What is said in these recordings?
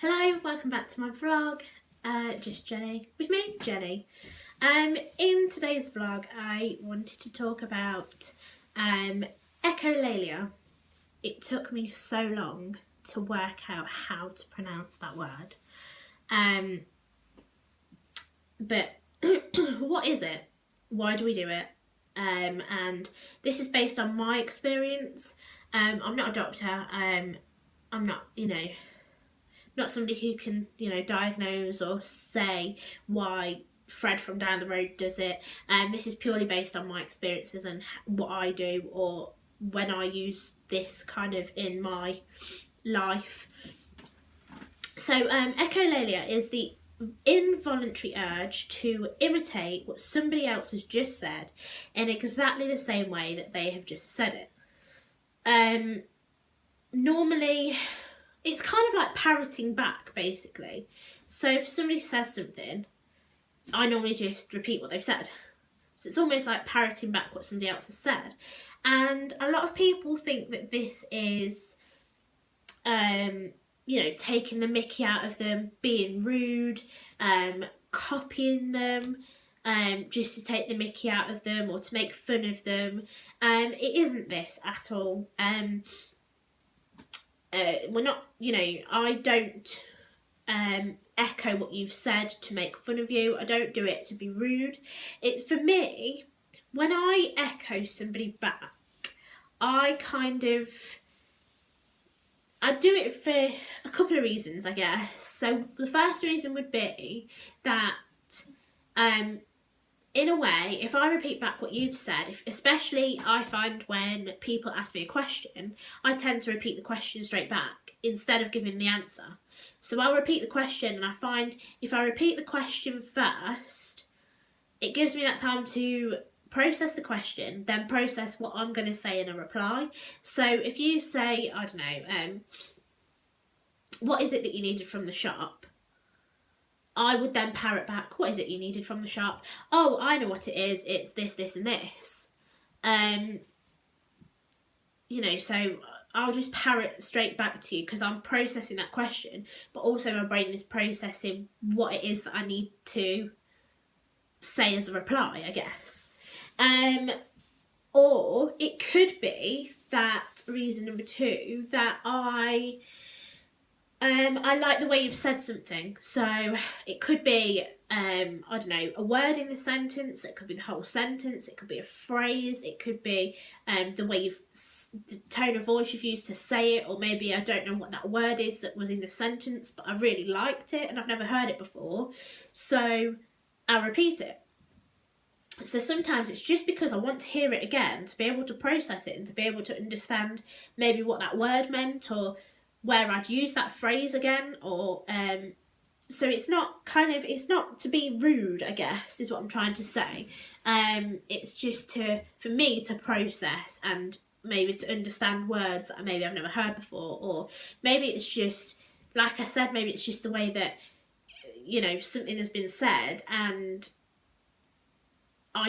Hello, welcome back to my vlog. Just Jenny, with me, Jenny. In today's vlog, I wanted to talk about echolalia. It took me so long to work out how to pronounce that word. But what is it? Why do we do it? And this is based on my experience. I'm not a doctor. I'm not, not somebody who can, diagnose or say why Fred from down the road does it. This is purely based on my experiences and what I do, or when I use this kind of in my life. So echolalia is the involuntary urge to imitate what somebody else has just said in exactly the same way that they have just said it. Normally, it's kind of like parroting back, basically. So if somebody says something, I normally just repeat what they've said. So it's almost like parroting back what somebody else has said. And a lot of people think that this is, taking the mickey out of them, being rude, copying them, just to take the mickey out of them or to make fun of them. It isn't this at all. We're not, I don't echo what you've said to make fun of you. I don't do it to be rude. For me, when I echo somebody back, I do it for a couple of reasons, I guess. So the first reason would be that, in a way, if I repeat back what you've said, especially I find when people ask me a question, I tend to repeat the question straight back instead of giving the answer. So I'll repeat the question, and I find if I repeat the question first, it gives me that time to process the question, then process what I'm going to say in a reply. So if you say, I don't know, what is it that you needed from the shop? I would then parrot back, what is it you needed from the shop? Oh, I know what it is. It's this, this and this. So I'll just parrot straight back to you because I'm processing that question, but also my brain is processing what it is that I need to say as a reply, I guess. Or it could be that reason number two, that I like the way you've said something. So it could be, I don't know, a word in the sentence. It could be the whole sentence. It could be a phrase. It could be the way the tone of voice you've used to say it, or maybe I don't know what that word is that was in the sentence, but I really liked it and I've never heard it before. So I'll repeat it. So sometimes it's just because I want to hear it again, to be able to process it and to be able to understand maybe what that word meant, or where I'd use that phrase again, or so it's not to be rude, I guess, is what I'm trying to say. It's just for me to process and maybe to understand words that maybe I've never heard before, or maybe it's just, like I said, maybe it's just the way that, something has been said, and I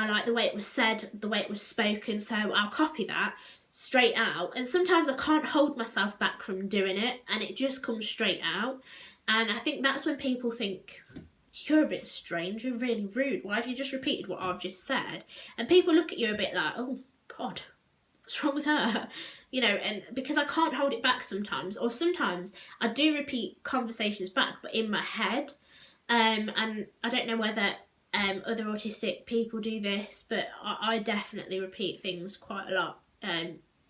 like the way it was said, the way it was spoken, so I'll copy that straight out. And sometimes I can't hold myself back from doing it, and it just comes straight out. And I think that's when people think, you're a bit strange, you're really rude, why have you just repeated what I've just said? And people look at you a bit like, oh God, what's wrong with her? And because I can't hold it back sometimes, or sometimes I do repeat conversations back, but in my head. And I don't know whether other autistic people do this, but I definitely repeat things quite a lot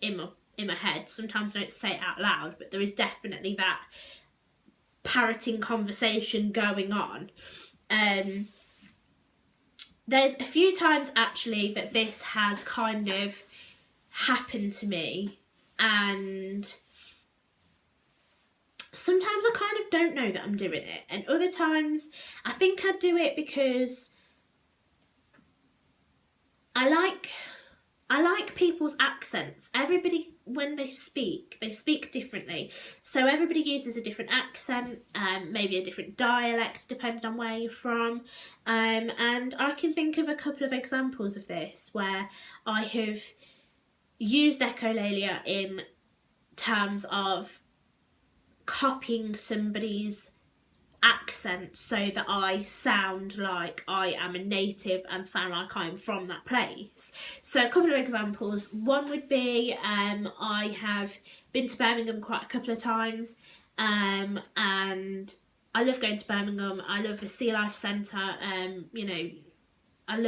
in my head. Sometimes I don't say it out loud, but there is definitely that parroting conversation going on. There's a few times actually that this has kind of happened to me, and sometimes I kind of don't know that I'm doing it, and other times I think I do it because I like people's accents. Everybody, when they speak differently. So everybody uses a different accent, maybe a different dialect depending on where you're from. And I can think of a couple of examples of this where I have used echolalia in terms of copying somebody's accent so that I sound like I am a native and sound like I'm from that place. So a couple of examples. One would be I have been to Birmingham quite a couple of times, and I love going to Birmingham. I love the Sea Life Centre. You know, I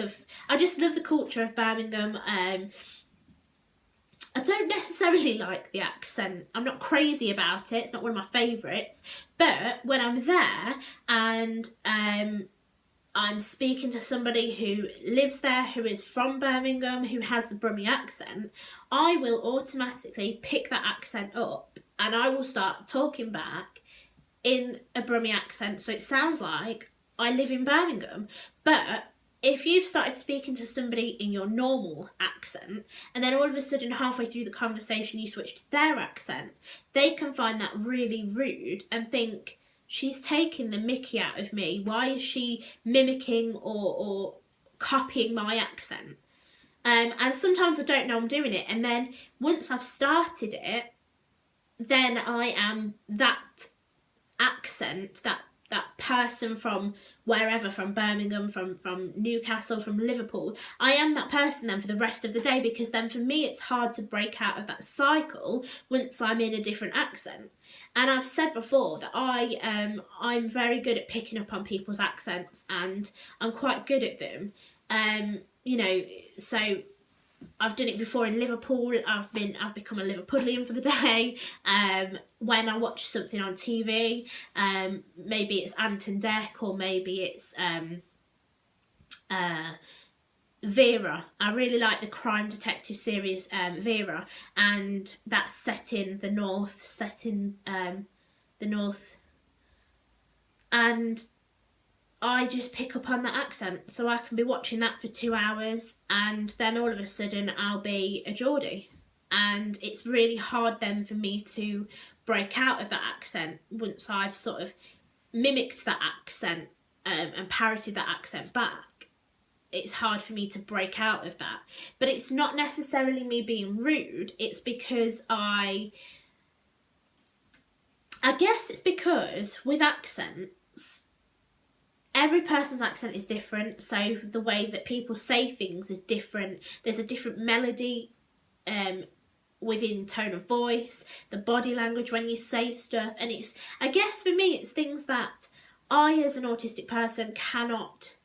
just love the culture of Birmingham. I don't necessarily like the accent. I'm not crazy about it. It's not one of my favourites. But when I'm there and I'm speaking to somebody who lives there, who is from Birmingham, who has the Brummie accent, I will automatically pick that accent up and I will start talking back in a Brummie accent. So it sounds like I live in Birmingham. But if you've started speaking to somebody in your normal accent and then all of a sudden halfway through the conversation you switch to their accent, they can find that really rude and think, she's taking the mickey out of me. Why is she mimicking or copying my accent? And sometimes I don't know I'm doing it. And then once I've started it, then I am that accent, that person from wherever, from Birmingham, from Newcastle, from Liverpool. I am that person then for the rest of the day, because then for me it's hard to break out of that cycle once I'm in a different accent. And I've said before that I'm very good at picking up on people's accents, and I'm quite good at them. You know, so I've done it before in Liverpool. I've become a Liverpudlian for the day. When I watch something on TV, maybe it's Ant and Dec, or maybe it's Vera. I really like the crime detective series Vera, and that's set in the north, and I just pick up on that accent, so I can be watching that for 2 hours and then all of a sudden I'll be a Geordie, and it's really hard then for me to break out of that accent once I've sort of mimicked that accent and parroted that accent back. It's hard for me to break out of that. But it's not necessarily me being rude, it's because I guess it's because with accents, every person's accent is different, so the way that people say things is different. There's a different melody within tone of voice, the body language when you say stuff, and it's, I guess for me, it's things that I as an autistic person cannot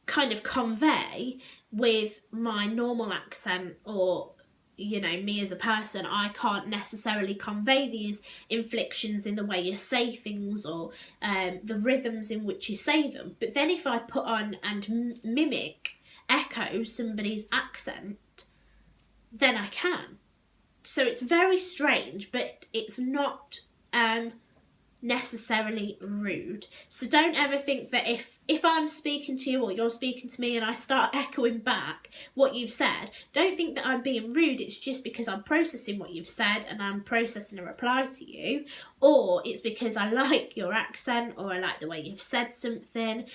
kind of convey with my normal accent, or you know, me as a person. I can't necessarily convey these inflections in the way you say things, or the rhythms in which you say them. But then if I put on and echo somebody's accent, then I can. So it's very strange, but it's not necessarily rude. So don't ever think that if I'm speaking to you or you're speaking to me and I start echoing back what you've said, don't think that I'm being rude. It's just because I'm processing what you've said and I'm processing a reply to you, or it's because I like your accent or I like the way you've said something.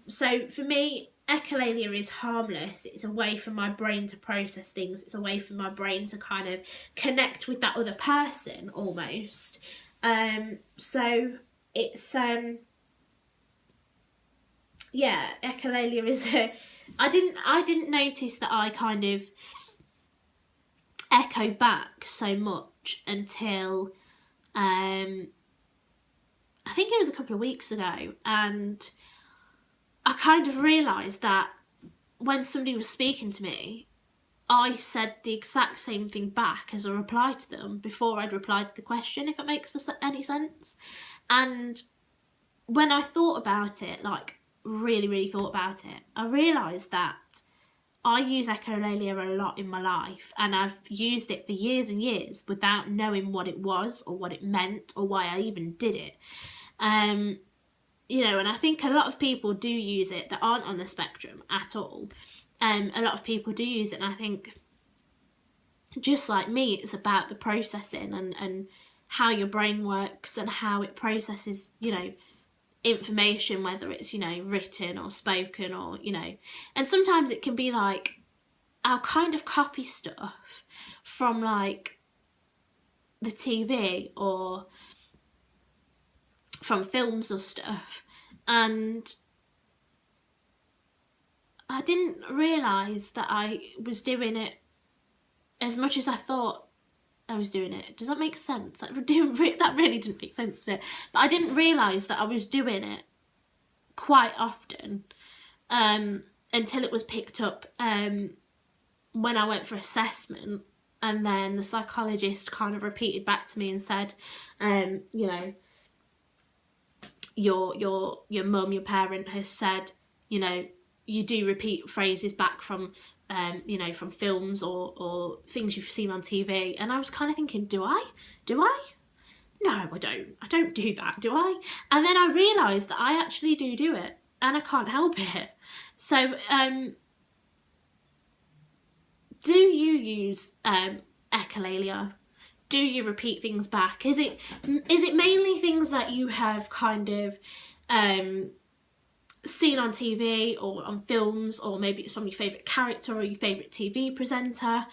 So for me, echolalia is harmless. It's a way for my brain to process things. It's a way for my brain to kind of connect with that other person almost. So it's yeah, echolalia is I didn't notice that I kind of echo back so much until I think it was a couple of weeks ago, and I kind of realised that when somebody was speaking to me, I said the exact same thing back as a reply to them before I'd replied to the question, if it makes any sense. And when I thought about it, like really thought about it, I realised that I use echolalia a lot in my life, and I've used it for years and years without knowing what it was or what it meant or why I even did it. You know, and I think a lot of people do use it that aren't on the spectrum at all. A lot of people do use it, and I think, just like me, it's about the processing and how your brain works and how it processes, you know, information, whether it's, you know, written or spoken, or, you know, and sometimes it can be like, I'll kind of copy stuff from like the TV or from films or stuff, and I didn't realise that I was doing it as much as I thought I was doing it. Does that make sense? That really didn't make sense, did it? But I didn't realise that I was doing it quite often until it was picked up when I went for assessment, and then the psychologist kind of repeated back to me and said, you know, your mum, your parent has said, you know, you do repeat phrases back from you know, from films or things you've seen on TV. And I was kind of thinking, do I? No, I don't do that, do I? And then I realised that I actually do it, and I can't help it. So do you use echolalia? Do you repeat things back? Is it mainly things that you have kind of seen on TV or on films, or maybe it's from your favourite character or your favourite TV presenter,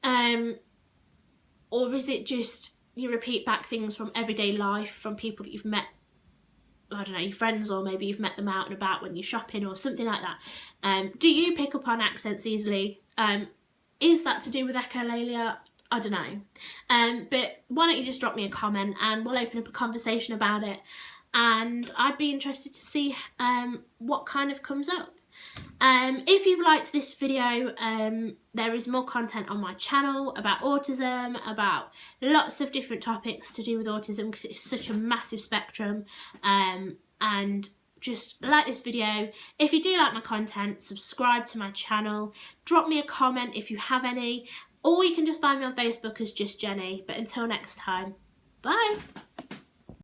or is it just you repeat back things from everyday life, from people that you've met, I don't know, your friends, or maybe you've met them out and about when you're shopping or something like that? Do you pick up on accents easily? Is that to do with echolalia? I don't know. But why don't you just drop me a comment and we'll open up a conversation about it. And I'd be interested to see what kind of comes up. If you've liked this video, there is more content on my channel about autism, about lots of different topics to do with autism, because it's such a massive spectrum. And just like this video. If you do like my content, subscribe to my channel, drop me a comment if you have any, or you can just find me on Facebook as Just Jenny. But until next time, bye!